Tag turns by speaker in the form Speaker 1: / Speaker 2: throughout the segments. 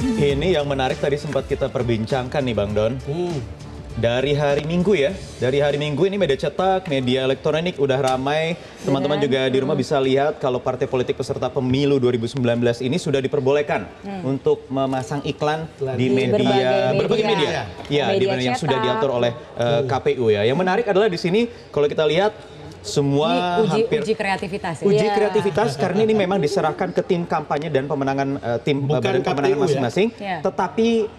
Speaker 1: Ini yang menarik tadi sempat kita perbincangkan nih Bang Don. Dari hari Minggu ya, dari hari Minggu ini media cetak, media elektronik udah ramai. Teman-teman juga di rumah bisa lihat kalau partai politik peserta pemilu 2019 ini sudah diperbolehkan untuk memasang iklan di media, berbagai media. Ya, di mana yang sudah diatur oleh KPU ya. Yang menarik adalah di sini kalau kita lihat semua
Speaker 2: uji kreativitas.
Speaker 1: Uji kreativitas karena ini memang diserahkan ke tim kampanye dan pemenangan tim badan pemenangan masing-masing, tetapi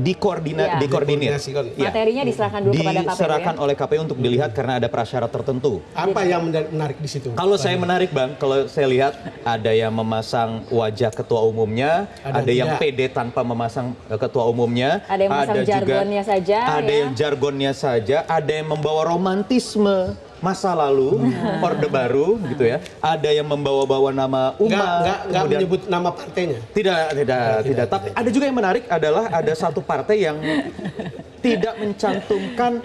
Speaker 1: dikoordinir.
Speaker 2: Materinya diserahkan dulu kepada KPU.
Speaker 1: Diserahkan oleh KPU untuk dilihat karena ada prasyarat tertentu.
Speaker 3: Apa yang menarik di situ?
Speaker 1: Kalau saya menarik Bang, kalau saya lihat ada yang memasang wajah ketua umumnya, ada yang PD tanpa memasang ketua umumnya,
Speaker 2: ada yang memasang jargonnya saja,
Speaker 1: ada yang jargonnya saja, ada yang membawa romantisme masa lalu, orde baru gitu ya. Ada yang membawa-bawa nama umat.
Speaker 3: Nggak menyebut nama partainya.
Speaker 1: Tidak. Tapi ada juga yang menarik adalah ada satu partai yang tidak mencantumkan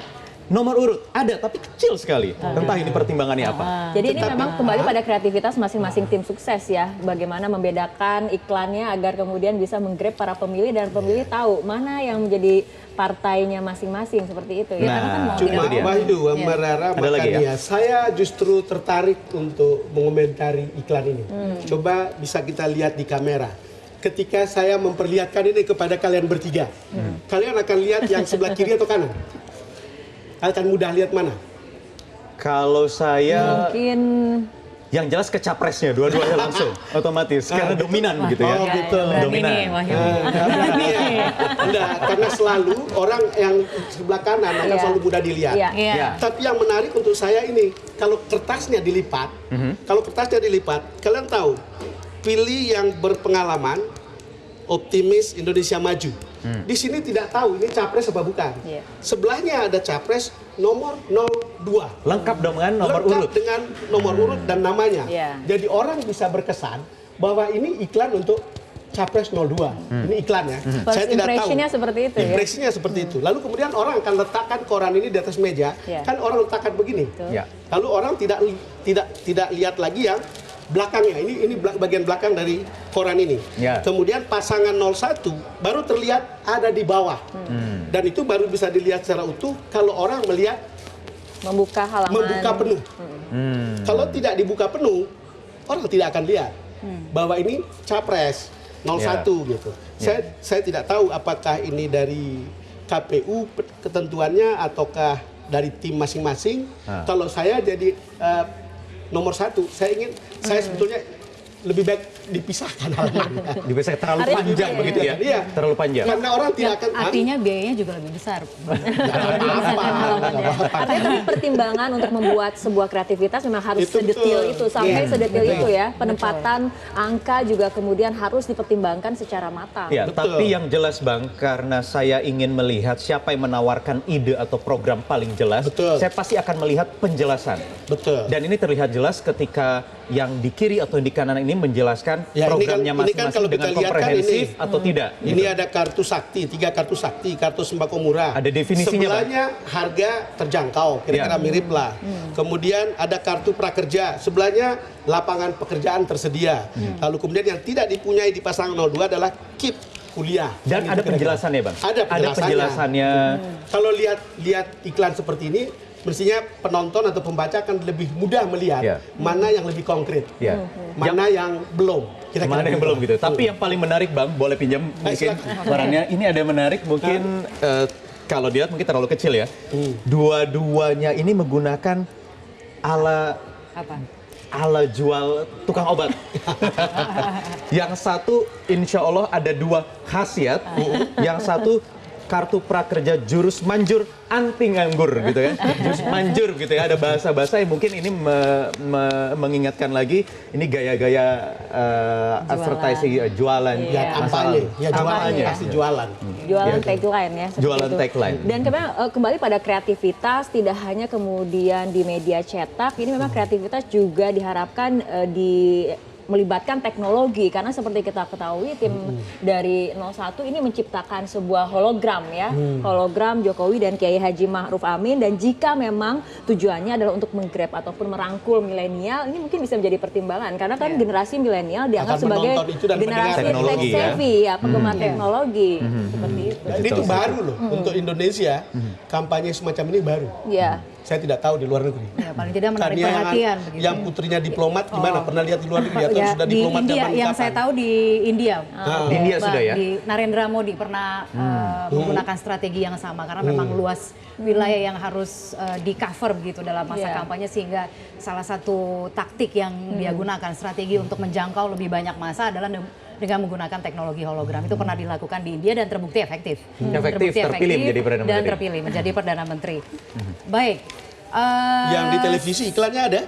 Speaker 1: nomor urut. Ada, tapi kecil sekali. Entah ini pertimbangannya apa.
Speaker 2: Jadi ini memang kembali pada kreativitas masing-masing tim sukses ya. Bagaimana membedakan iklannya agar kemudian bisa menggrab para pemilih dan pemilih tahu mana yang menjadi partainya masing-masing seperti itu ya.
Speaker 1: Nah,
Speaker 3: cuma Wahyu, Mbak Rara, makanya saya justru tertarik untuk mengomentari iklan ini. Coba bisa kita lihat di kamera. Ketika saya memperlihatkan ini kepada kalian bertiga, kalian akan lihat yang sebelah kiri atau kanan? Akan mudah lihat mana?
Speaker 1: Kalau saya
Speaker 2: mungkin
Speaker 1: yang jelas ke capresnya dua-duanya langsung otomatis karena dominan gitu ya.
Speaker 3: Oh gitu.
Speaker 1: Dominan.
Speaker 3: Enggak, karena selalu orang yang sebelah kanan akan selalu mudah dilihat. Tapi yang menarik untuk saya ini, kalau kertasnya dilipat, kalian tahu, pilih yang berpengalaman, optimis Indonesia Maju. Di sini tidak tahu ini capres apa bukan. Sebelahnya ada capres nomor 02.
Speaker 1: Lengkap dengan nomor urut.
Speaker 3: Lengkap dengan nomor urut dan namanya. Jadi orang bisa berkesan bahwa ini iklan untuk capres 02. Ini iklan ya. Saya tidak tahu.
Speaker 2: Impresinya seperti itu ya.
Speaker 3: Impresinya seperti itu. Lalu kemudian orang akan letakkan koran ini di atas meja. Kan orang letakkan begini. Lalu orang tidak lihat lagi yang belakangnya, ini bagian belakang dari koran ini. Kemudian pasangan 01 baru terlihat ada di bawah. Dan itu baru bisa dilihat secara utuh kalau orang melihat
Speaker 2: membuka halaman.
Speaker 3: Membuka penuh. Kalau tidak dibuka penuh, orang tidak akan lihat bahwa ini capres 01 gitu. Saya tidak tahu apakah ini dari KPU ketentuannya ataukah dari tim masing-masing. Kalau saya jadi nomor 1, saya sebetulnya lebih baik dipisahkan halamannya.
Speaker 1: Dipisahkan terlalu panjang begitu ya? Iya. Terlalu panjang.
Speaker 3: Karena orang tidak akan...
Speaker 2: Artinya biayanya juga lebih besar. Artinya tapi pertimbangan untuk membuat sebuah kreativitas memang harus sedetil itu. Sampai sedetil itu ya. Penempatan angka juga kemudian harus dipertimbangkan secara matang.
Speaker 1: Ya, tapi yang jelas Bang, karena saya ingin melihat siapa yang menawarkan ide atau program paling jelas, saya pasti akan melihat penjelasan. Dan ini terlihat jelas ketika yang di kiri atau di kanan ini menjelaskan programnya masing-masing dengan komprehensif atau tidak.
Speaker 3: Ini ada kartu sakti, 3 kartu sakti, kartu sembako murah.
Speaker 1: Ada definisinya.
Speaker 3: Sebelahnya harga terjangkau, kira-kira mirip lah. Kemudian ada kartu prakerja, sebelahnya lapangan pekerjaan tersedia. Lalu kemudian yang tidak dipunyai di pasangan 02 adalah KIP kuliah.
Speaker 1: Dan ada penjelasannya Bang?
Speaker 3: Ada
Speaker 1: penjelasannya.
Speaker 3: Kalau lihat iklan seperti ini, mestinya penonton atau pembaca akan lebih mudah melihat mana yang lebih konkret, mana yang belum.
Speaker 1: Mana yang belum gitu. Tapi yang paling menarik Bang, boleh pinjam mungkin suaranya. Ini ada yang menarik mungkin kalau dilihat mungkin terlalu kecil ya. Dua-duanya ini menggunakan ala jual tukang obat. Yang satu insya Allah ada 2 khasiat. Yang satu kartu prakerja jurus manjur anti nganggur gitu ya. Jurus manjur gitu ya. Ada bahasa-bahasa yang mungkin ini mengingatkan lagi ini gaya-gaya advertising jualan.
Speaker 3: Kampanye. Jualan. Pasti jualan.
Speaker 2: Jualan tagline ya.
Speaker 1: Jualan tagline.
Speaker 2: Dan kembali pada kreativitas tidak hanya kemudian di media cetak. Ini memang kreativitas juga diharapkan melibatkan teknologi karena seperti kita ketahui tim dari 01 ini menciptakan sebuah hologram ya, hologram Jokowi dan Kiai Haji Ma'ruf Amin, dan jika memang tujuannya adalah untuk menggrab ataupun merangkul milenial, ini mungkin bisa menjadi pertimbangan karena kan generasi milenial dianggap
Speaker 3: Akan
Speaker 2: sebagai
Speaker 3: menonton itu dan
Speaker 2: generasi tech
Speaker 1: teknologi, ya.
Speaker 2: savvy ya, penggemar teknologi seperti itu.
Speaker 3: Jadi itu baru loh untuk Indonesia, kampanye semacam ini baru.
Speaker 2: Ya.
Speaker 3: Saya tidak tahu di luar negeri.
Speaker 4: Ya, paling tidak menarik
Speaker 3: Kan
Speaker 4: perhatian begitu.
Speaker 3: yang putrinya diplomat gimana? Pernah lihat di luar negeri atau
Speaker 4: Ya,
Speaker 3: sudah
Speaker 4: di
Speaker 3: diplomat
Speaker 4: India,
Speaker 3: zaman
Speaker 4: yang
Speaker 3: kapan?
Speaker 4: saya tahu di India.
Speaker 1: Di India sudah ya?
Speaker 4: Di Narendra Modi pernah menggunakan strategi yang sama karena memang luas wilayah yang harus di cover begitu dalam masa kampanye, sehingga salah satu taktik yang dia gunakan strategi untuk menjangkau lebih banyak masa adalah dengan menggunakan teknologi hologram. Itu pernah dilakukan di India dan terbukti efektif.
Speaker 1: Efektif, terpilih menjadi Perdana
Speaker 4: dan
Speaker 1: Menteri.
Speaker 4: terpilih menjadi Perdana Menteri. Baik.
Speaker 3: Yang di televisi iklannya ada?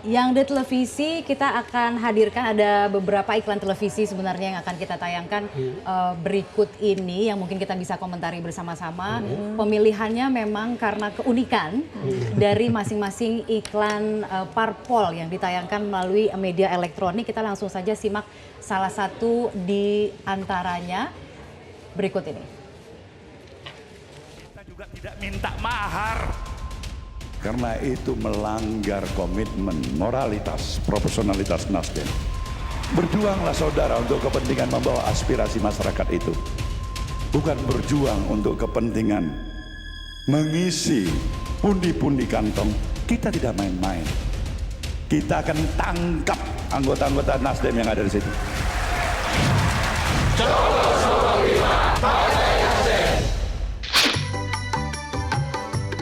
Speaker 4: Yang di televisi kita akan hadirkan ada beberapa iklan televisi sebenarnya yang akan kita tayangkan berikut ini yang mungkin kita bisa komentari bersama-sama. Pemilihannya memang karena keunikan dari masing-masing iklan parpol yang ditayangkan melalui media elektronik. Kita langsung saja simak salah satu di antaranya berikut ini.
Speaker 5: Kita juga tidak minta mahar.
Speaker 6: Karena itu melanggar komitmen, moralitas, profesionalitas Nasdem. Berjuanglah saudara untuk kepentingan membawa aspirasi masyarakat itu. Bukan berjuang untuk kepentingan mengisi pundi-pundi kantong. Kita tidak main-main. Kita akan tangkap anggota-anggota Nasdem yang ada di situ.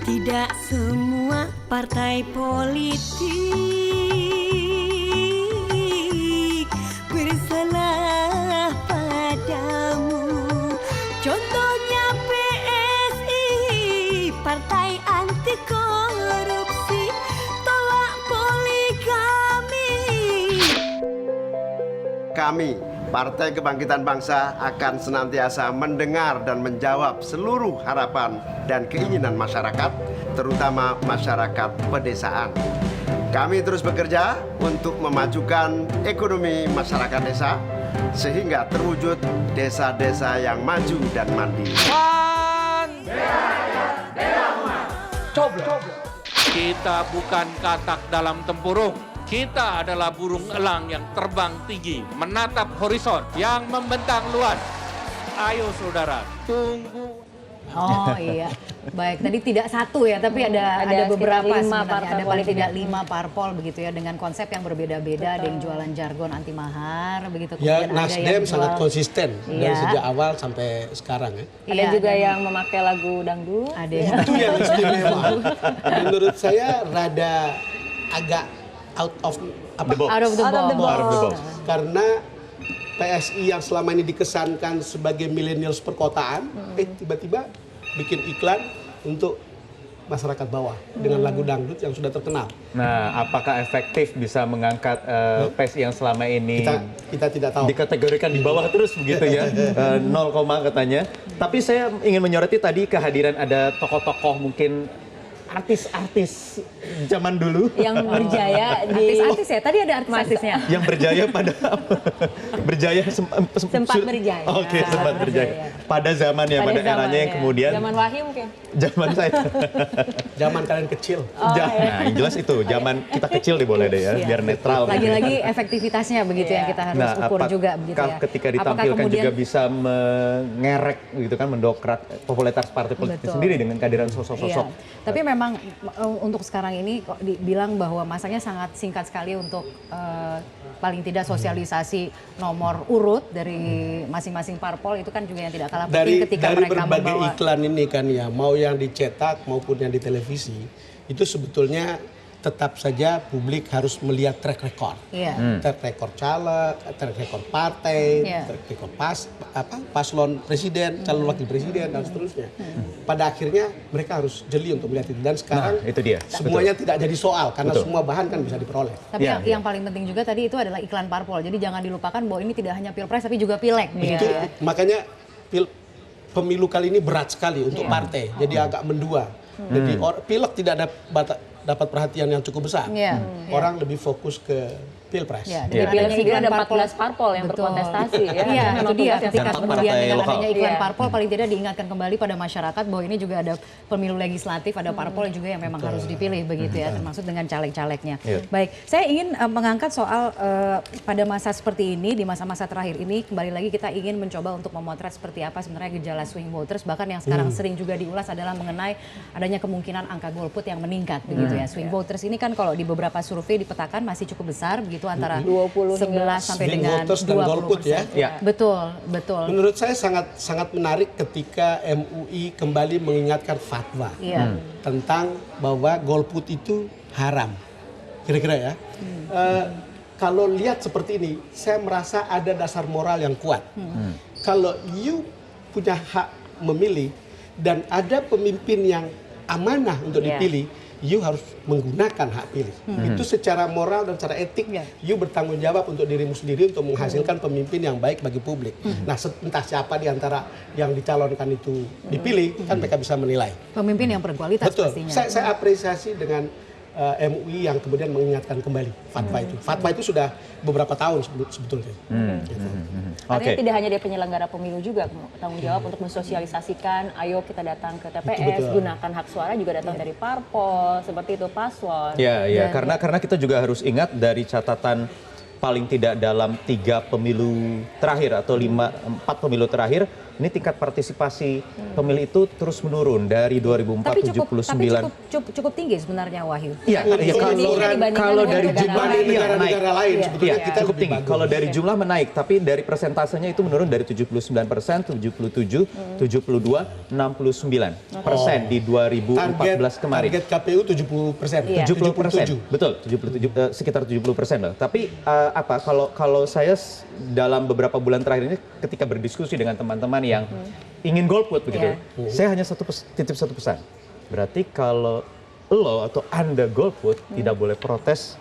Speaker 7: Tidak semua partai politik bersalah padamu. Contohnya PSI, partai anti korupsi, tolak poligami.
Speaker 8: Kami, Partai Kebangkitan Bangsa, akan senantiasa mendengar dan menjawab seluruh harapan dan keinginan masyarakat, terutama masyarakat pedesaan. Kami terus bekerja untuk memajukan ekonomi masyarakat desa, sehingga terwujud desa-desa yang maju dan mandiri.
Speaker 5: Kita bukan katak dalam tempurung. Kita adalah burung elang yang terbang tinggi, menatap horizon, yang membentang luas. Ayo saudara, tunggu.
Speaker 4: Oh iya, baik. Tadi tidak satu ya, tapi ada beberapa
Speaker 2: sekitar 5
Speaker 4: sebenarnya.
Speaker 2: parpol
Speaker 4: Ada paling
Speaker 2: politik.
Speaker 4: tidak 5 parpol begitu ya, dengan konsep yang berbeda-beda. Ada yang jualan jargon anti mahar begitu.
Speaker 3: Ya,
Speaker 4: Kemudian ada
Speaker 3: Nasdem
Speaker 4: yang
Speaker 3: sangat
Speaker 4: jual-
Speaker 3: konsisten dari
Speaker 4: Iya.
Speaker 3: sejak awal sampai sekarang ya.
Speaker 2: Ada
Speaker 4: Iya,
Speaker 2: juga
Speaker 4: dan
Speaker 2: yang memakai lagu dangdut.
Speaker 4: ada yang
Speaker 3: Itu yang istimewa. Menurut saya rada agak out of
Speaker 1: The box.
Speaker 4: out of the
Speaker 2: Out of the
Speaker 4: box.
Speaker 1: Out of the box.
Speaker 3: karena PSI yang selama ini dikesankan sebagai milenials perkotaan, tiba-tiba bikin iklan untuk masyarakat bawah dengan lagu dangdut yang sudah terkenal.
Speaker 1: Nah, apakah efektif bisa mengangkat PSI yang selama ini
Speaker 3: Kita tidak tahu.
Speaker 1: dikategorikan di bawah terus begitu ya, 0, katanya. Tapi saya ingin menyoroti tadi kehadiran ada tokoh-tokoh mungkin artis-artis zaman dulu
Speaker 2: Yang berjaya di
Speaker 4: Artis-artis ya, tadi ada artis-artisnya.
Speaker 1: yang berjaya pada
Speaker 2: Sempat berjaya.
Speaker 1: Oke, sempat berjaya. Pada zamannya, pada eranya yang kemudian
Speaker 2: Zaman Wahyu mungkin.
Speaker 1: zaman saya.
Speaker 3: Zaman kalian kecil.
Speaker 1: Nah, yang jelas itu zaman kita kecil deh boleh deh ya,
Speaker 4: Iya.
Speaker 1: biar netral. gitu.
Speaker 4: Lagi-lagi efektivitasnya begitu yang kita harus ukur juga begitu ya.
Speaker 1: Ketika
Speaker 4: Apakah
Speaker 1: ditampilkan
Speaker 4: kemudian-
Speaker 1: juga bisa mengerek gitu kan, mendokrak popularitas partai politik
Speaker 4: Betul.
Speaker 1: sendiri dengan kehadiran sosok-sosok.
Speaker 4: Iya. Tapi memang untuk sekarang ini kok dibilang bahwa masanya sangat singkat sekali untuk paling tidak sosialisasi nomor urut dari masing-masing parpol, itu kan juga yang tidak kalah penting ketika
Speaker 3: dari
Speaker 4: mereka
Speaker 3: berbagai
Speaker 4: membawa.
Speaker 3: iklan ini kan ya, mau yang dicetak maupun yang di televisi, itu sebetulnya tetap saja publik harus melihat track record.
Speaker 4: Iya.
Speaker 3: Track record caleg, track record partai,
Speaker 4: Iya.
Speaker 3: track record paslon presiden, calon wakil presiden dan seterusnya. Pada akhirnya mereka harus jeli untuk melihat itu, dan sekarang
Speaker 1: Nah, itu dia.
Speaker 3: semuanya tidak jadi soal karena
Speaker 1: Betul.
Speaker 3: semua bahan kan bisa diperoleh.
Speaker 4: Tapi
Speaker 1: Iya,
Speaker 4: yang paling penting juga tadi itu adalah iklan parpol. Jadi jangan dilupakan bahwa ini tidak hanya pilpres tapi juga pileg.
Speaker 3: Itu makanya pemilu kali ini berat sekali untuk partai, jadi agak mendua. Jadi pileg tidak dapat perhatian yang cukup besar.
Speaker 4: Iya.
Speaker 3: Orang lebih fokus ke Pilpres.
Speaker 4: Ya,
Speaker 2: Di
Speaker 4: dengan
Speaker 2: Pilek
Speaker 4: adanya
Speaker 2: sendiri
Speaker 4: iklan
Speaker 2: ada 14 parpol yang
Speaker 4: Betul.
Speaker 2: berkontestasi ya.
Speaker 4: Iya,
Speaker 2: Memang
Speaker 4: itu dia.
Speaker 2: tugasnya
Speaker 4: Ketika
Speaker 1: Dan
Speaker 2: sangat
Speaker 4: kemudian
Speaker 1: partai
Speaker 4: dengan
Speaker 1: lokal.
Speaker 4: adanya iklan
Speaker 2: Iya.
Speaker 4: parpol paling tidak diingatkan kembali pada masyarakat bahwa ini juga ada pemilu legislatif, ada parpol juga yang memang harus dipilih begitu ya, termasuk dengan caleg-calegnya.
Speaker 1: Iya.
Speaker 4: Baik, saya ingin mengangkat soal pada masa seperti ini, di masa-masa terakhir ini, kembali lagi kita ingin mencoba untuk memotret seperti apa sebenarnya gejala swing voters, bahkan yang sekarang sering juga diulas adalah mengenai adanya kemungkinan angka golput yang meningkat begitu ya. Swing voters ini kan kalau di beberapa survei dipetakan masih cukup besar begitu, antara
Speaker 2: 20 hingga
Speaker 4: 11 sampai
Speaker 3: swing
Speaker 4: dengan
Speaker 3: voters dan
Speaker 4: 20%.
Speaker 3: golput ya.
Speaker 1: Ya.
Speaker 4: Betul, betul.
Speaker 3: Menurut saya sangat menarik ketika MUI kembali mengingatkan fatwa
Speaker 4: Iya.
Speaker 3: tentang bahwa golput itu haram. Kira-kira ya. Kalau lihat seperti ini, saya merasa ada dasar moral yang kuat. Kalau you punya hak memilih dan ada pemimpin yang amanah untuk
Speaker 2: Iya.
Speaker 3: dipilih, you harus menggunakan hak pilih. Itu secara moral dan secara etik, you bertanggung jawab untuk dirimu sendiri untuk menghasilkan pemimpin yang baik bagi publik. Nah, entah siapa di antara yang dicalonkan itu dipilih, kan mereka bisa menilai.
Speaker 4: Pemimpin yang berkualitas
Speaker 3: Betul.
Speaker 4: pastinya.
Speaker 3: Saya apresiasi dengan MUI yang kemudian mengingatkan kembali fatwa itu. Fatwa itu sudah beberapa tahun sebetulnya. Gitu.
Speaker 2: Artinya
Speaker 1: Oke.
Speaker 2: tidak hanya dari penyelenggara pemilu juga tanggung jawab untuk mensosialisasikan, ayo kita datang ke TPS,
Speaker 3: Betul.
Speaker 2: gunakan hak suara juga datang dari parpol, seperti itu paslon.
Speaker 1: Ya, ya, karena kita juga harus ingat dari catatan paling tidak dalam 3 pemilu terakhir atau 4 pemilu terakhir, ini tingkat partisipasi pemilih itu terus menurun dari 2004
Speaker 4: Tapi
Speaker 1: 79.
Speaker 4: cukup tinggi sebenarnya, Wahyu.
Speaker 1: Iya, iya, kalau dari jumlah
Speaker 3: Dibanding
Speaker 1: iya,
Speaker 3: negara-negara
Speaker 1: naik.
Speaker 3: lain,
Speaker 2: Iya.
Speaker 3: sebetulnya
Speaker 1: Iya,
Speaker 3: kita
Speaker 1: cukup
Speaker 3: lebih
Speaker 1: tinggi.
Speaker 3: bagus.
Speaker 1: Kalau dari jumlah menaik, tapi dari persentasenya itu menurun dari 79%, 77, 72, 69% di 2014 kemarin.
Speaker 3: Target KPU 70%.
Speaker 2: Iya.
Speaker 1: 70%, betul, 77, sekitar 70% lah. Tapi kalau saya dalam beberapa bulan terakhir ini ketika berdiskusi dengan teman-teman yang ingin golput begitu, saya hanya titip satu pesan. Berarti kalau lo atau Anda golput tidak boleh protes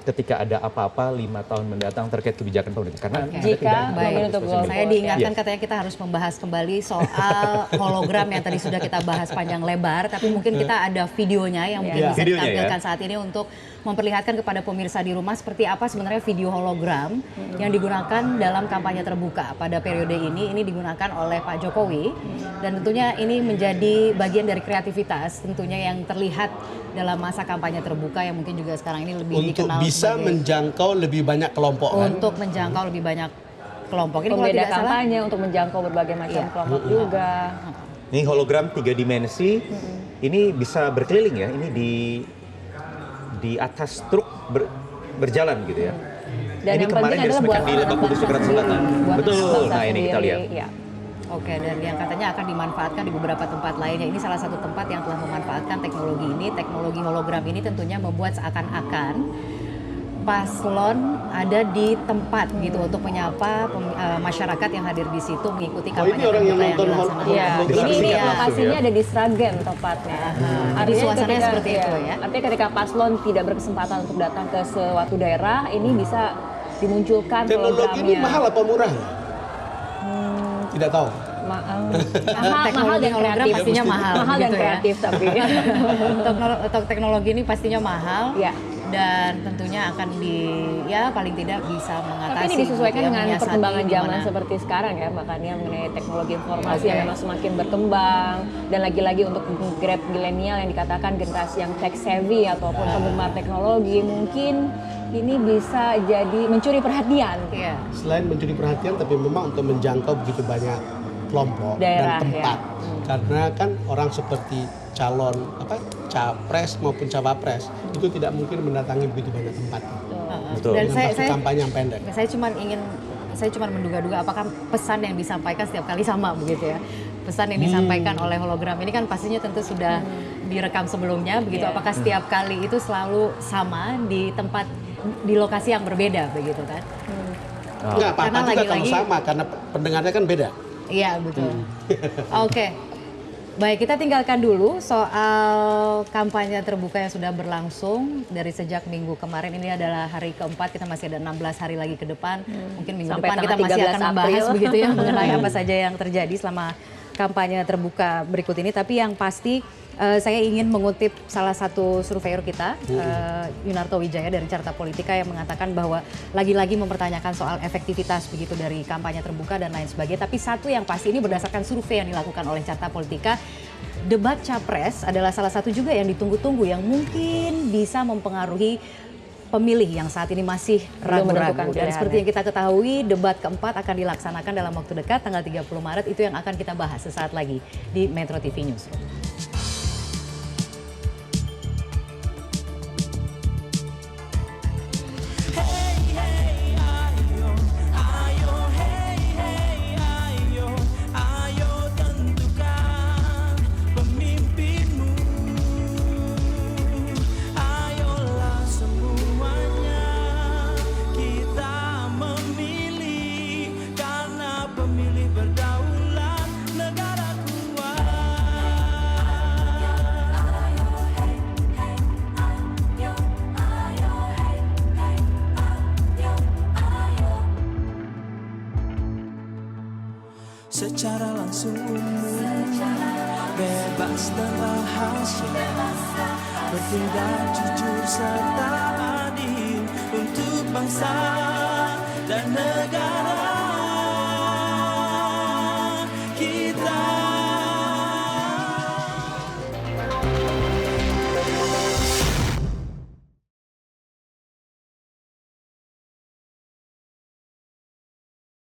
Speaker 1: ketika ada apa-apa 5 tahun mendatang terkait kebijakan pemerintah, karena Anda
Speaker 2: Jika
Speaker 1: tidak
Speaker 2: memilih untuk
Speaker 1: responsibility.
Speaker 2: golput.
Speaker 4: Saya diingatkan
Speaker 1: Yes.
Speaker 4: katanya kita harus membahas kembali soal hologram yang tadi sudah kita bahas panjang lebar, tapi mungkin kita ada videonya yang mungkin bisa
Speaker 1: Videonya,
Speaker 4: ditampilkan
Speaker 1: ya.
Speaker 4: saat ini untuk memperlihatkan kepada pemirsa di rumah seperti apa sebenarnya video hologram yang digunakan dalam kampanye terbuka pada periode ini. Ini digunakan oleh Pak Jokowi dan tentunya ini menjadi bagian dari kreativitas tentunya yang terlihat dalam masa kampanye terbuka yang mungkin juga sekarang ini lebih
Speaker 3: Untuk
Speaker 4: dikenal
Speaker 3: bisa
Speaker 4: sebagai
Speaker 3: menjangkau lebih banyak kelompok kan.
Speaker 4: untuk menjangkau lebih banyak kelompok. Ini kalau
Speaker 2: Pembeda
Speaker 4: tidak salah
Speaker 2: kampanye untuk menjangkau berbagai macam
Speaker 4: Iya.
Speaker 2: kelompok juga.
Speaker 1: Ini hologram 3 dimensi, ini bisa berkeliling ya, ini di atas truk berjalan gitu ya.
Speaker 2: Dan
Speaker 1: Ini
Speaker 2: yang
Speaker 1: kemarin
Speaker 2: penting adalah
Speaker 1: diresmikan
Speaker 2: buat
Speaker 1: di
Speaker 2: anak
Speaker 1: Lebak Bulus,
Speaker 2: bangsa
Speaker 1: Jakarta
Speaker 2: sendiri.
Speaker 1: Selatan.
Speaker 2: Buat
Speaker 1: Betul,
Speaker 2: anak bangsa
Speaker 1: nah ini kita
Speaker 2: sendiri,
Speaker 1: lihat.
Speaker 2: iya.
Speaker 4: Oke, dan yang katanya akan dimanfaatkan di beberapa tempat lainnya. Ini salah satu tempat yang telah memanfaatkan teknologi ini. Teknologi hologram ini tentunya membuat seakan-akan paslon ada di tempat gitu untuk menyapa masyarakat yang hadir di situ mengikuti kampanye
Speaker 3: ini orang yang
Speaker 4: terbuka
Speaker 3: nonton
Speaker 4: dilaksanakan.
Speaker 2: Iya,
Speaker 3: Hologram
Speaker 2: ini
Speaker 1: langsung
Speaker 2: lokasinya
Speaker 1: ya.
Speaker 2: ada di Sragen tepatnya.
Speaker 4: Jadi suasananya seperti itu ya.
Speaker 2: Artinya ketika paslon tidak berkesempatan untuk datang ke suatu daerah, ini bisa dimunculkan
Speaker 3: Teknologi ini
Speaker 2: hologramnya.
Speaker 3: mahal apa murah? Tidak tahu.
Speaker 2: Mahal
Speaker 4: Teknologi
Speaker 2: dan
Speaker 4: hologram
Speaker 2: kreatif.
Speaker 4: pastinya mahal,
Speaker 2: Mahal dan
Speaker 4: gitu ya.
Speaker 2: kreatif tapi.
Speaker 4: Teknologi ini pastinya mahal.
Speaker 2: Iya.
Speaker 4: Dan tentunya akan paling tidak bisa mengatasi.
Speaker 2: Tapi ini disesuaikan
Speaker 4: gitu ya,
Speaker 2: dengan
Speaker 4: menyiasati
Speaker 2: perkembangan
Speaker 4: di
Speaker 2: zaman
Speaker 4: mana.
Speaker 2: seperti sekarang ya, makanya mengenai teknologi informasi yang memang semakin berkembang, dan lagi-lagi untuk grab milenial yang dikatakan generasi yang tech savvy ataupun penggemar teknologi, mungkin ini bisa jadi mencuri perhatian.
Speaker 4: Iya.
Speaker 3: Selain mencuri perhatian, tapi memang untuk menjangkau begitu banyak kelompok
Speaker 2: Daerah,
Speaker 3: dan tempat. Karena kan orang seperti calon capres maupun cawapres itu tidak mungkin mendatangi begitu banyak tempat.
Speaker 1: Betul.
Speaker 4: Dan
Speaker 3: Dengan
Speaker 4: saya
Speaker 3: waktu kampanye yang pendek.
Speaker 4: saya cuma menduga-duga apakah pesan yang disampaikan setiap kali sama begitu ya. Pesan yang disampaikan oleh hologram ini kan pastinya tentu sudah direkam sebelumnya begitu.
Speaker 2: Iya.
Speaker 4: Apakah setiap kali itu selalu sama di tempat di lokasi yang berbeda begitu kan?
Speaker 3: Enggak apa-apa
Speaker 4: Karena
Speaker 3: juga kalau
Speaker 4: lagi-lagi-
Speaker 3: sama karena pendengarnya kan beda.
Speaker 4: Iya betul. Oke. Baik, kita tinggalkan dulu soal kampanye terbuka yang sudah berlangsung dari sejak minggu kemarin. Ini adalah hari keempat, kita masih ada 16 hari lagi ke depan. Mungkin minggu
Speaker 2: Sampai
Speaker 4: depan kita
Speaker 2: tanggal
Speaker 4: masih
Speaker 2: 13
Speaker 4: akan membahas
Speaker 2: April.
Speaker 4: begitu ya mengenai apa saja yang terjadi selama kampanye terbuka berikut ini. Tapi yang pasti Saya ingin mengutip salah satu surveyor kita, Yunarto Wijaya dari Carta Politika, yang mengatakan bahwa lagi-lagi mempertanyakan soal efektivitas begitu dari kampanye terbuka dan lain sebagainya. Tapi satu yang pasti, ini berdasarkan survei yang dilakukan oleh Carta Politika, debat capres adalah salah satu juga yang ditunggu-tunggu, yang mungkin bisa mempengaruhi pemilih yang saat ini masih ragu-ragu. Dan seperti yang kita ketahui, debat keempat akan dilaksanakan dalam waktu dekat, tanggal 30 Maret. Itu yang akan kita bahas sesaat lagi di Metro TV Newsroom.
Speaker 9: Secara langsung umum, bebas dan rahasia, bertindak jujur serta adil untuk bangsa dan negara.